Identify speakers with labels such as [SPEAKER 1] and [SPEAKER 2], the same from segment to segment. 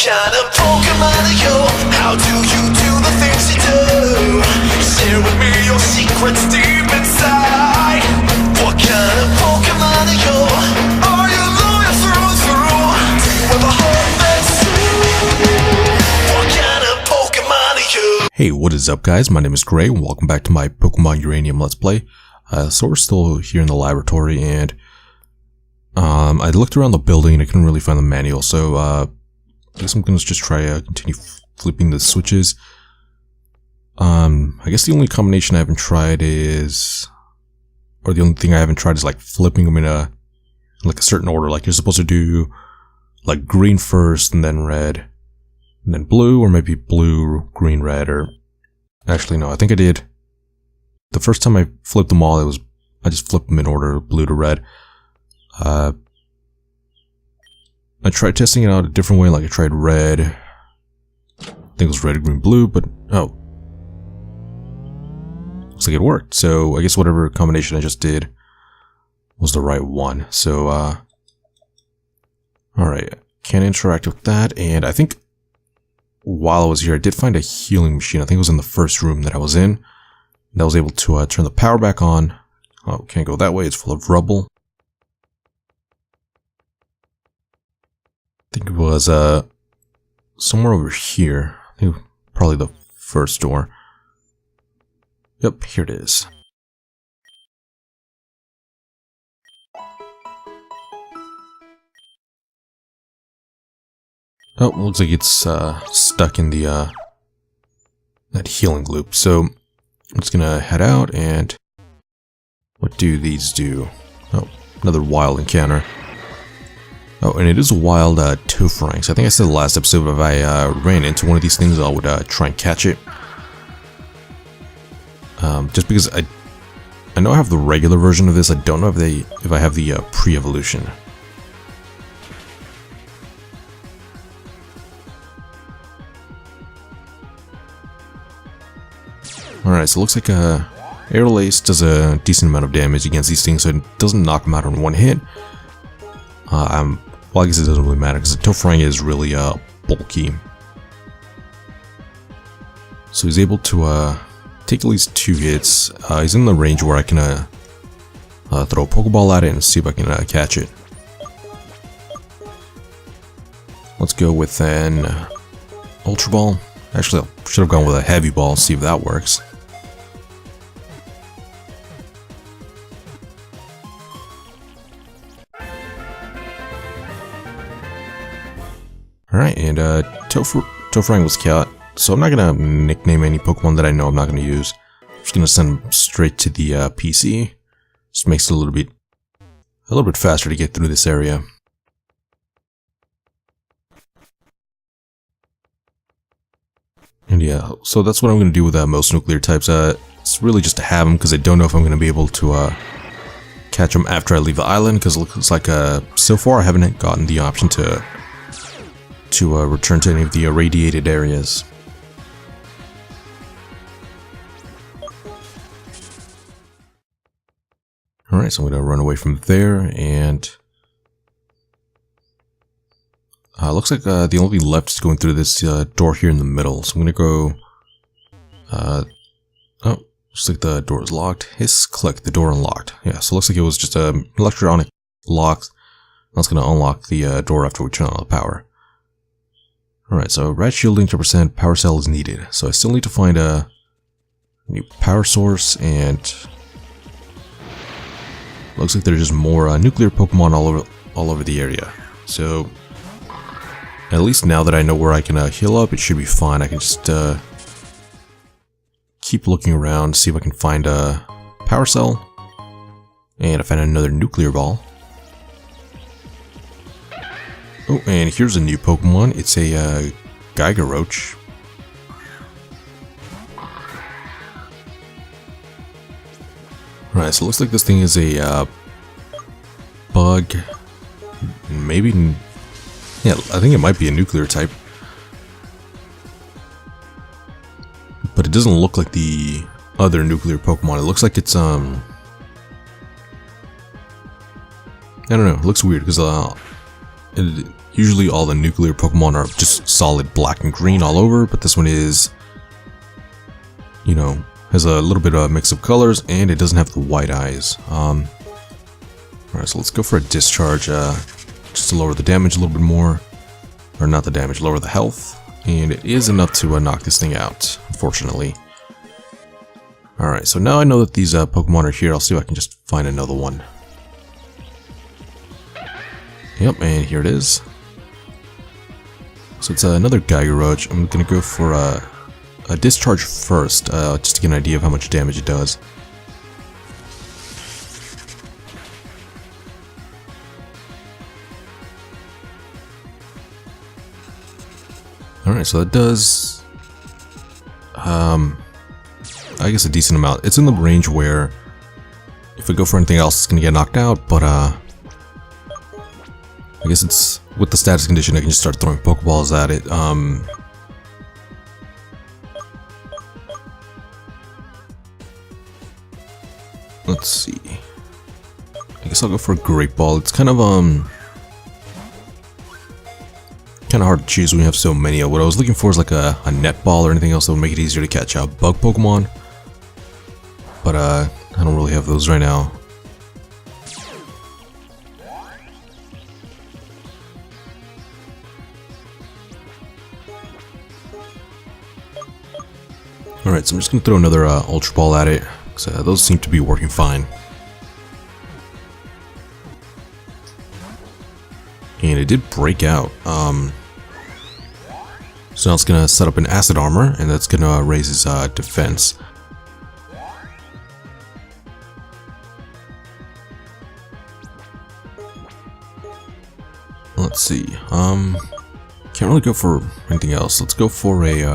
[SPEAKER 1] kind of Pokemon are you? How do you do the things you do? Share with me your secrets deep inside. What kind of Pokemon are you? Are you loyal through and through? Do you ever hope that's true? What kind of Pokemon are you?
[SPEAKER 2] Hey, what is up guys? My name is Gray and welcome back to my Pokemon Uranium Let's Play. So we're still here in the laboratory and I looked around the building and I couldn't really find the manual, so I guess I'm gonna just try continue flipping the switches. I guess the only combination I haven't tried is, or the only thing I haven't tried is like flipping them in a certain order. Like you're supposed to do like green first and then red and then blue, or maybe blue, green, red, or actually no, I think I did. The first time I flipped them all, I just flipped them in order, blue to red. I tried testing it out a different way, like I tried red. I think it was red, green, blue, but oh. Looks like it worked. So I guess whatever combination I just did was the right one. So, alright, can't interact with that, and I think while I was here, I did find a healing machine. I think it was in the first room that I was in. And I was able to turn the power back on. Oh, can't go that way, it's full of rubble. I think it was somewhere over here. I think probably the first door. Yep, here it is. Oh, looks like it's stuck in the that healing loop. So I'm just gonna head out and what do these do? Oh, another wild encounter. Oh, and it is a wild Tofrang. So I think I said the last episode if I ran into one of these things, I would try and catch it. Just because I know I have the regular version of this, I don't know if I have the pre-evolution. Alright, so it looks like Aerial Ace does a decent amount of damage against these things, so it doesn't knock them out on one hit. Well, I guess it doesn't really matter because the Tofrang is really bulky. So he's able to take at least 2 hits. He's in the range where I can throw a Pokeball at it and see if I can catch it. Let's go with an Ultra Ball. Actually, I should have gone with a Heavy Ball, see if that works. Alright, and Tofrang was caught, so I'm not gonna nickname any Pokemon that I know I'm not gonna use. I'm just gonna send them straight to the PC. Just makes it a little bit faster to get through this area. And yeah, so that's what I'm gonna do with most nuclear types. It's really just to have them because I don't know if I'm gonna be able to catch them after I leave the island. Because it looks like so far I haven't gotten the option to return to any of the irradiated areas. Alright, so I'm going to run away from there, and looks like the only left is going through this door here in the middle. So I'm going to go, oh, looks like the door is locked. Hiss, click, the door unlocked. Yeah, so it looks like it was just an electronic lock. That's going to unlock the door after we turn on the power. Alright, so rat shielding to percent power cell is needed. So I still need to find a new power source, and looks like there's just more nuclear Pokemon all over the area. So at least now that I know where I can heal up, it should be fine. I can just keep looking around, see if I can find a power cell, and I find another nuclear ball. Oh, and here's a new Pokemon. It's a Gygaroach. Right, so it looks like this thing is a bug. Maybe, yeah, I think it might be a nuclear type. But it doesn't look like the other nuclear Pokemon. It looks like it's I don't know. It looks weird because Usually all the nuclear Pokemon are just solid black and green all over, but this one is, you know, has a little bit of a mix of colors, and it doesn't have the white eyes. Alright, so let's go for a discharge, just to lower the damage a little bit more. Or not the damage, lower the health. And it is enough to knock this thing out, unfortunately. Alright, so now I know that these Pokemon are here. I'll see if I can just find another one. Yep, and here it is. So it's another Gyarados. I'm gonna go for a discharge first, just to get an idea of how much damage it does. Alright, so that does, I guess a decent amount. It's in the range where if I go for anything else, it's gonna get knocked out, but I guess it's, with the status condition, I can just start throwing Pokeballs at it. Let's see. I guess I'll go for a Great Ball. It's kind of hard to choose when you have so many. What I was looking for is like a net ball or anything else that would make it easier to catch bug Pokemon. But I don't really have those right now. Alright, so I'm just going to throw another Ultra Ball at it, because those seem to be working fine. And it did break out. So now it's going to set up an Acid Armor, and that's going to raise his defense. Let's see. Can't really go for anything else. Let's go for a,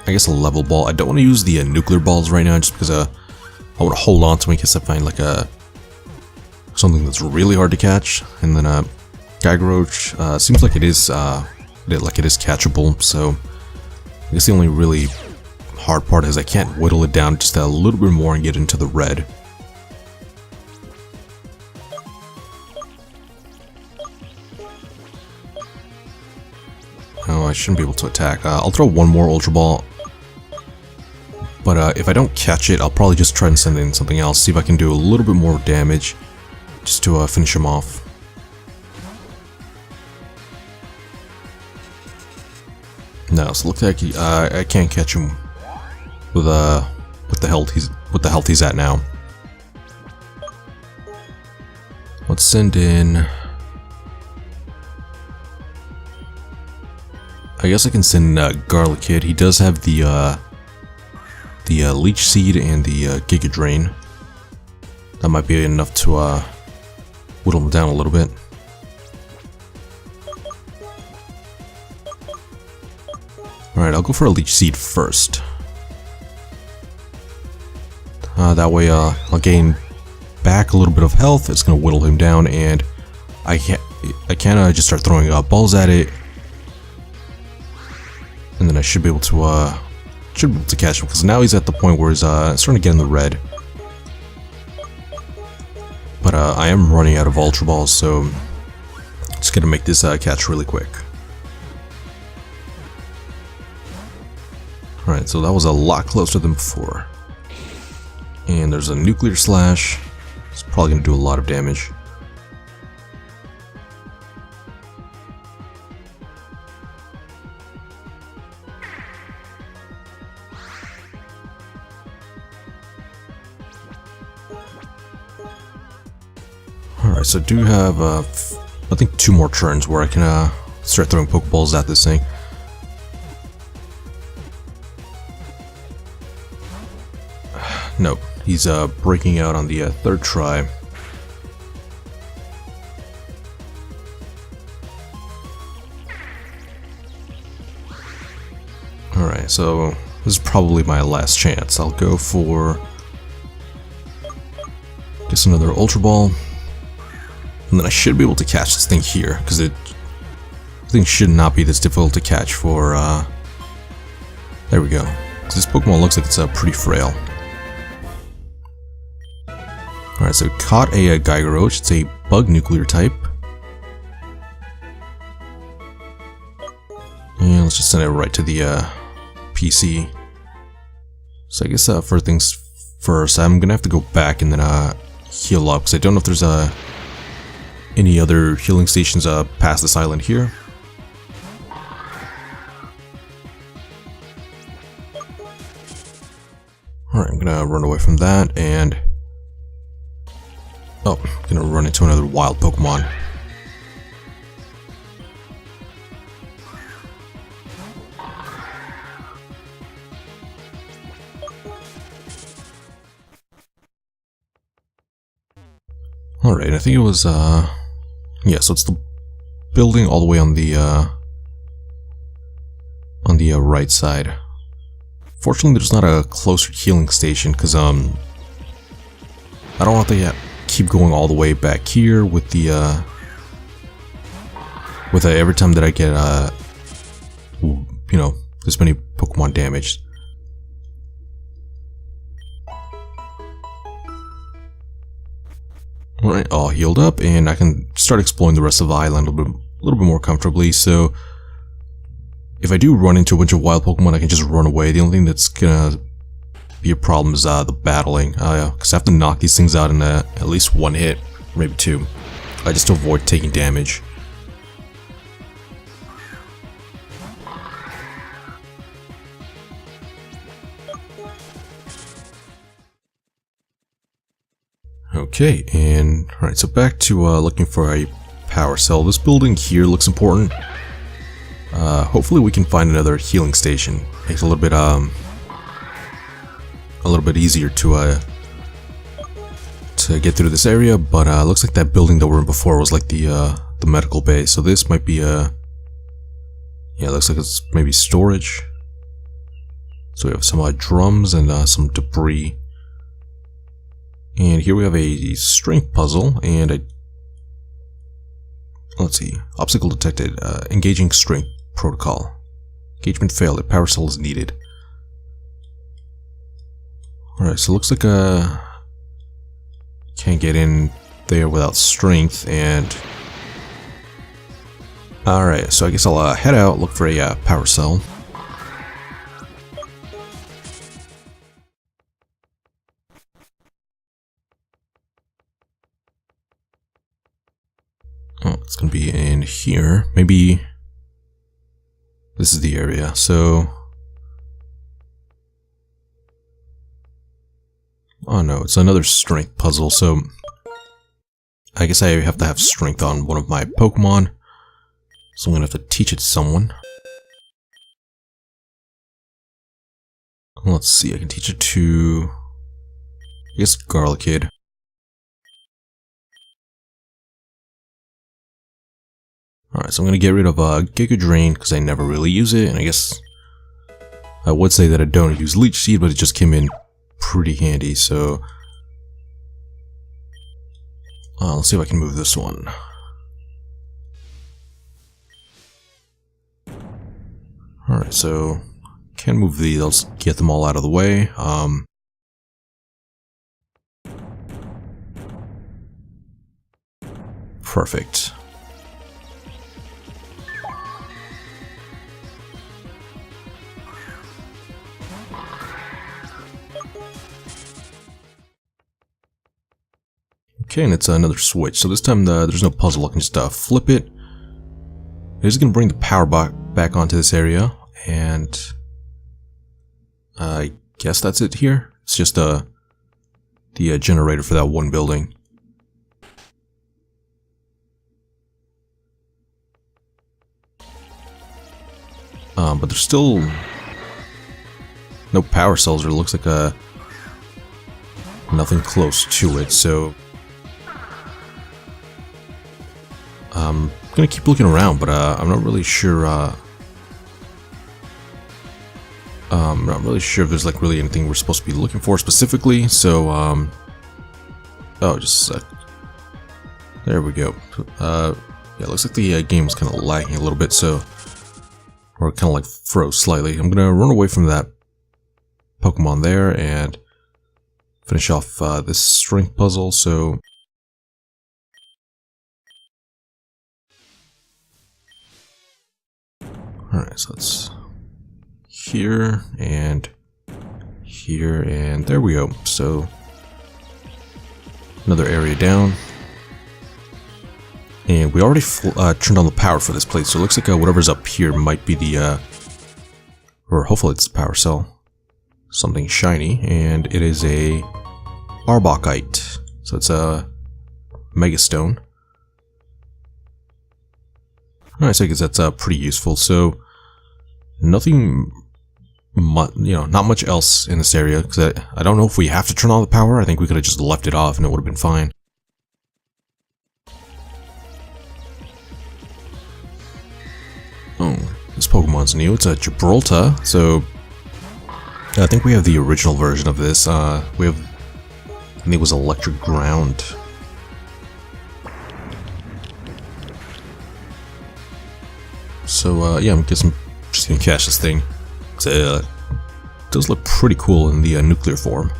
[SPEAKER 2] I guess a level ball. I don't want to use the nuclear balls right now, just because I want to hold on to it in case I find like something that's really hard to catch. And then Gyarados seems like it is catchable. So I guess the only really hard part is I can't whittle it down just a little bit more and get into the red. Oh, I shouldn't be able to attack. I'll throw one more Ultra Ball. But if I don't catch it, I'll probably just try and send in something else. See if I can do a little bit more damage. Just to finish him off. No, so it looks like I can't catch him with the health he's at now. Let's send in. I guess I can send Garlic Kid. He does have the Leech Seed and the Giga Drain. That might be enough to whittle him down a little bit. Alright, I'll go for a Leech Seed first. That way I'll gain back a little bit of health. It's going to whittle him down, and I can just start throwing balls at it. And then I should be able to catch him, because now he's at the point where he's starting to get in the red. But I am running out of Ultra Balls, so I'm just gonna make this catch really quick. Alright, so that was a lot closer than before. And there's a Nuclear Slash. It's probably gonna do a lot of damage. Alright, so I do have, I think 2 more turns where I can start throwing Pokeballs at this thing. Nope, he's breaking out on the 3rd try. Alright, so this is probably my last chance. I'll go for, guess, another Ultra Ball. And then I should be able to catch this thing here, because this thing should not be this difficult to catch for, there we go. So this Pokemon looks like it's pretty frail. Alright, so caught a Gyarados. It's a Bug Nuclear type. And let's just send it right to the PC. So I guess for things first, I'm gonna have to go back and then heal up, because I don't know if there's any other healing stations past this island here. Alright, I'm gonna run away from that, and oh, I'm gonna run into another wild Pokemon. Alright, I think it was, yeah, so it's the building all the way on the right side. Fortunately, there's not a closer healing station, because, I don't want to keep going all the way back here with the, every time that I get, you know, this many Pokemon damaged. Alright, all healed up, and I can start exploring the rest of the island a little bit more comfortably. So, if I do run into a bunch of wild Pokemon, I can just run away. The only thing that's gonna be a problem is the battling, because I have to knock these things out in at least one hit, maybe two, just to avoid taking damage. Okay, and alright, so back to looking for a power cell. This building here looks important. Hopefully we can find another healing station. Makes it a little bit easier to get through this area, but looks like that building that we were in before was like the medical bay. So this might be yeah, looks like it's maybe storage. So we have some drums and some debris. And here we have a strength puzzle, and let's see, obstacle detected, engaging strength protocol. Engagement failed, a power cell is needed. Alright, so it looks like can't get in there without strength, and alright, so I guess I'll head out, look for a power cell. Oh, it's gonna be in here. Maybe this is the area. So, oh no, it's another strength puzzle. So, I guess I have to have strength on one of my Pokemon. So I'm gonna have to teach it to someone. Let's see, I can teach it to, I guess, Garlickid. Alright, so I'm going to get rid of Giga Drain because I never really use it, and I guess I would say that I don't use Leech Seed, but it just came in pretty handy, so let's see if I can move this one. Alright, so can't move these, I'll just get them all out of the way. Perfect. Okay, and it's another switch. So this time there's no puzzle. I can just flip it. It's going to bring the power back onto this area, and I guess that's it here. It's just the generator for that one building. But there's still no power cells, or it looks like nothing close to it, so I'm gonna keep looking around, but I'm not really sure. I'm not really sure if there's like really anything we're supposed to be looking for specifically. So, oh, just a sec. There we go. Yeah, it looks like the game was kind of lagging a little bit, so, or kind of like froze slightly. I'm gonna run away from that Pokemon there and finish off this strength puzzle. So. Alright, so it's here, and there we go. So, another area down. And we already turned on the power for this place, so it looks like whatever's up here might be the, or hopefully it's the power cell. Something shiny, and it is a Arbokite. So it's a Megastone. Alright, so I guess that's pretty useful. So, nothing, not much else in this area, because I don't know if we have to turn on the power. I think we could have just left it off and it would have been fine. Oh, this Pokemon's new. It's a Gibraltar, so I think we have the original version of this. We have, I think it was Electric Ground. So yeah, I guess I'm just gonna catch this thing. It does look pretty cool in the nuclear form.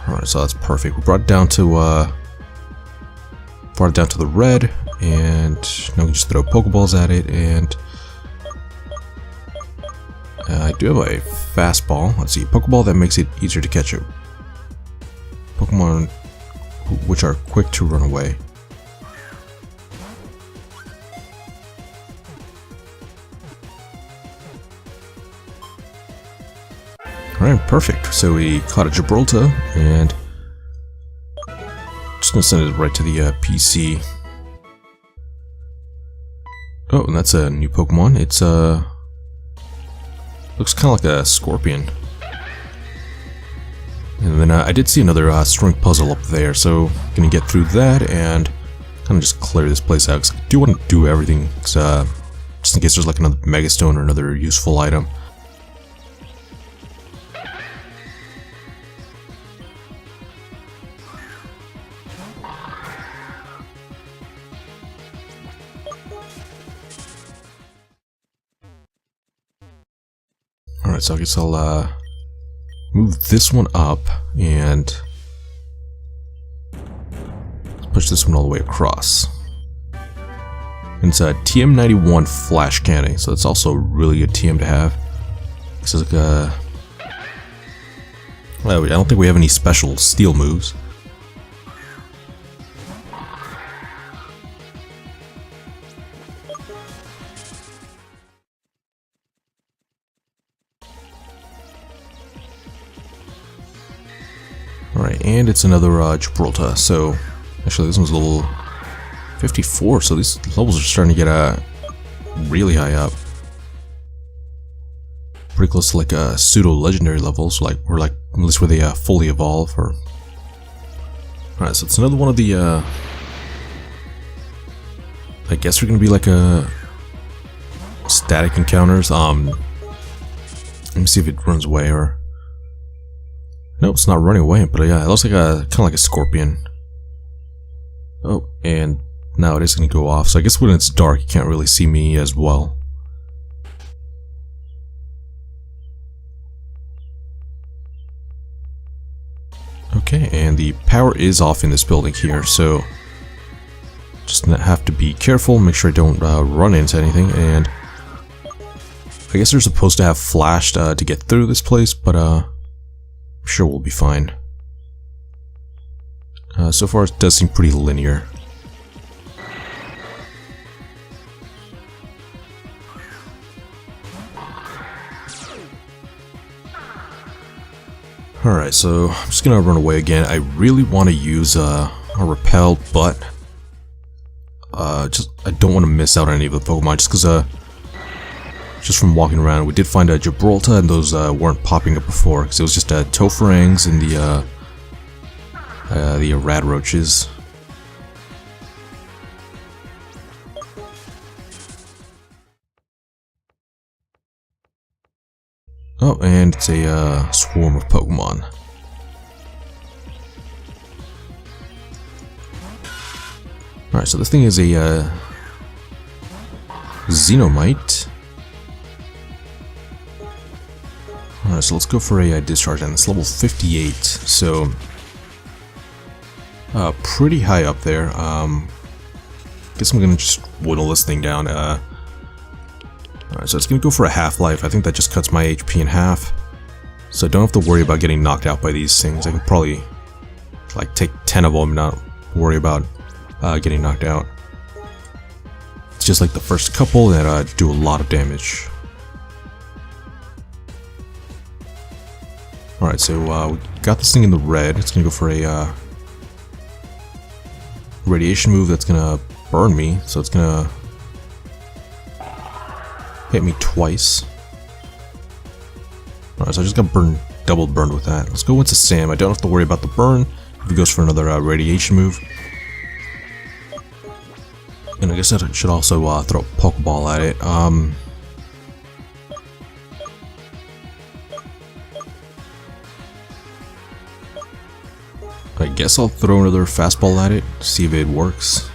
[SPEAKER 2] Alright, so that's perfect. We brought it down to the red, and now we can just throw Pokeballs at it, and I do have a fastball. Let's see, Pokeball that makes it easier to catch it. Pokemon which are quick to run away. Alright, perfect. So we caught a Gibraltar, and just gonna send it right to the PC. Oh, and that's a new Pokemon. It's looks kind of like a Scorpion. And then I did see another string puzzle up there, so gonna get through that and kind of just clear this place out. 'Cause I do want to do everything, just in case there's like another Megastone or another useful item. Alright, so I guess I'll move this one up and push this one all the way across. And it's a TM91 Flash Cannon, so it's also a really good TM to have. This is like a... well, I don't think we have any special steel moves. Alright, and it's another Gibraltar, so actually this one's level 54, so these levels are starting to get really high up. Pretty close to like pseudo-legendary levels, like we're like at least where they fully evolve. Or alright, so it's another one of the I guess we're gonna be like a static encounters. Let me see if it runs away or... nope, it's not running away, but yeah, it looks like kind of like a Scorpion. Oh, and now it is going to go off, so I guess when it's dark, you can't really see me as well. Okay, and the power is off in this building here, so just have to be careful, make sure I don't run into anything, and I guess they're supposed to have flashed to get through this place, but I'm sure we'll be fine. So far it does seem pretty linear. Alright, so I'm just gonna run away again. I really want to use a repel, but I don't want to miss out on any of the Pokemon just because just from walking around, we did find a Gibraltar, and those weren't popping up before because it was just Tofarangs and the Radroaches. Oh, and it's a swarm of Pokemon. Alright, so this thing is a Xenomite. Alright, so let's go for a discharge, and it's level 58, so pretty high up there. Guess I'm gonna just whittle this thing down. Alright, so it's gonna go for a half-life. I think that just cuts my HP in half. So I don't have to worry about getting knocked out by these things. I can probably like take 10 of them and not worry about getting knocked out. It's just like the first couple that do a lot of damage. Alright, so we got this thing in the red. It's gonna go for a radiation move that's gonna burn me. So it's gonna hit me twice. Alright, so I just got burned, double burned with that. Let's go into Sam. I don't have to worry about the burn. If he goes for another radiation move. And I guess I should also throw a Pokeball at it. I guess I'll throw another fastball at it, see if it works.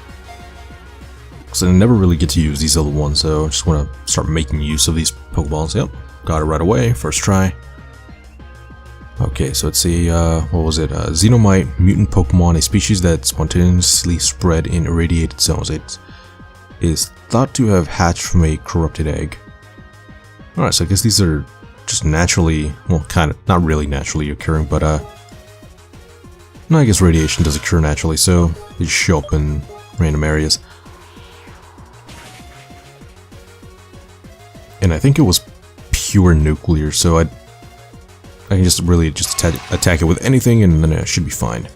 [SPEAKER 2] Because I never really get to use these other ones, so I just want to start making use of these Pokeballs. Yep, got it right away, first try. Okay, so it's a, what was it? Xenomite mutant Pokemon, a species that spontaneously spread in irradiated zones. It is thought to have hatched from a corrupted egg. Alright, so I guess these are just naturally, well, kind of, not really naturally occurring, but, no, I guess radiation does occur naturally, so they show up in random areas. And I think it was pure nuclear, so I can just really just attack it with anything, and then it should be fine.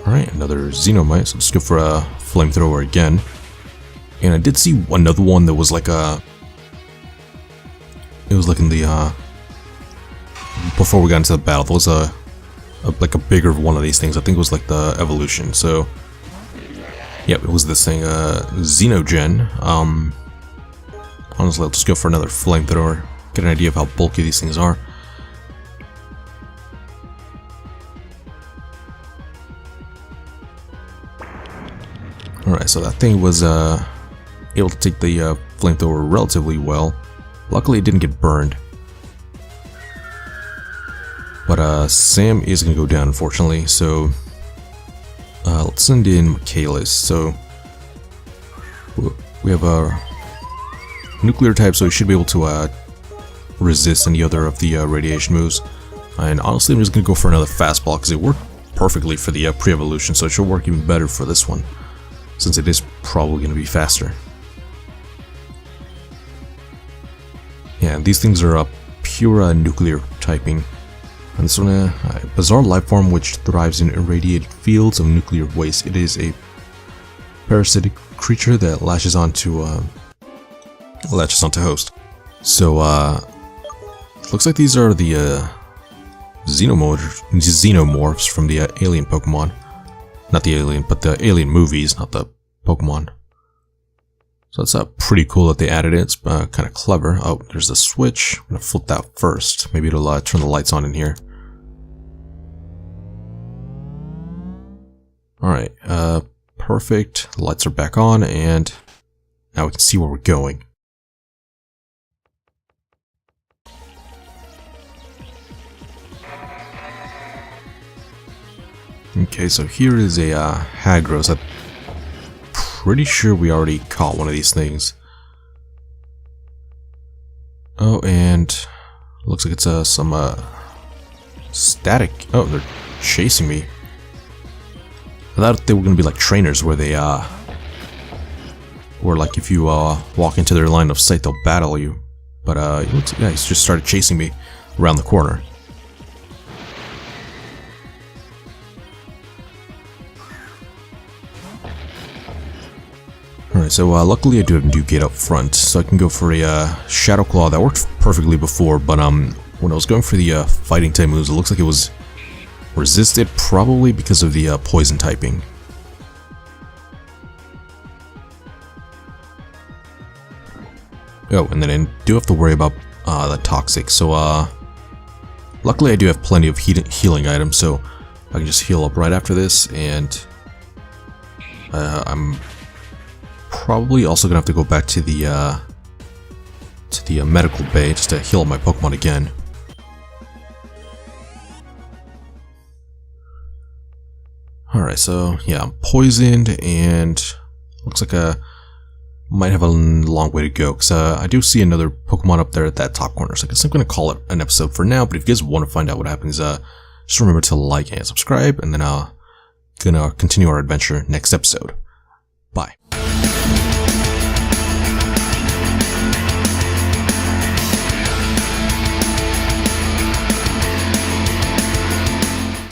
[SPEAKER 2] Alright, another Xenomite, so let's go for a flamethrower again. And I did see another one that was like a... It was like in the, before we got into the battle, there was like a bigger one of these things. I think it was like the evolution, so... Yep, it was this thing, Xenogen. Honestly, I'll just go for another flamethrower, get an idea of how bulky these things are. Alright, so that thing was able to take the flamethrower relatively well. Luckily, it didn't get burned. But Sam is going to go down, unfortunately, so let's send in Michaelis. So we have a nuclear type, so he should be able to resist any other of the radiation moves. And honestly, I'm just going to go for another fastball because it worked perfectly for the pre-evolution, so it should work even better for this one, since it is probably going to be faster. Yeah, these things are pure nuclear typing. And this one, a bizarre life form which thrives in irradiated fields of nuclear waste. It is a parasitic creature that latches onto host. So, looks like these are the xenomorphs from the alien Pokemon. Not the alien, but the alien movies, not the Pokemon. So it's pretty cool that they added it. It's kind of clever. Oh, there's the switch. I'm gonna flip that first. Maybe it'll turn the lights on in here. Alright, perfect. The lights are back on, and now we can see where we're going. Okay, so here is a Hagros. I'm pretty sure we already caught one of these things. Oh, and looks like it's some static. Oh, they're chasing me. I thought they were gonna be like trainers, where they where like if you walk into their line of sight, they'll battle you. But yeah, he's just started chasing me around the corner. Alright, so luckily I do have a new gate up front, so I can go for a Shadow Claw. That worked perfectly before, but when I was going for the fighting type moves, it looks like it was resisted, probably because of the poison typing. Oh, and then I do have to worry about the toxic, so luckily I do have plenty of healing items, so I can just heal up right after this, and I'm probably also gonna have to go back to the medical bay just to heal up my Pokemon again. Alright, so yeah, I'm poisoned, and looks like might have a long way to go, because I do see another Pokemon up there at that top corner, so I guess I'm going to call it an episode for now. But if you guys want to find out what happens, just remember to like and subscribe, and then I'll gonna continue our adventure next episode.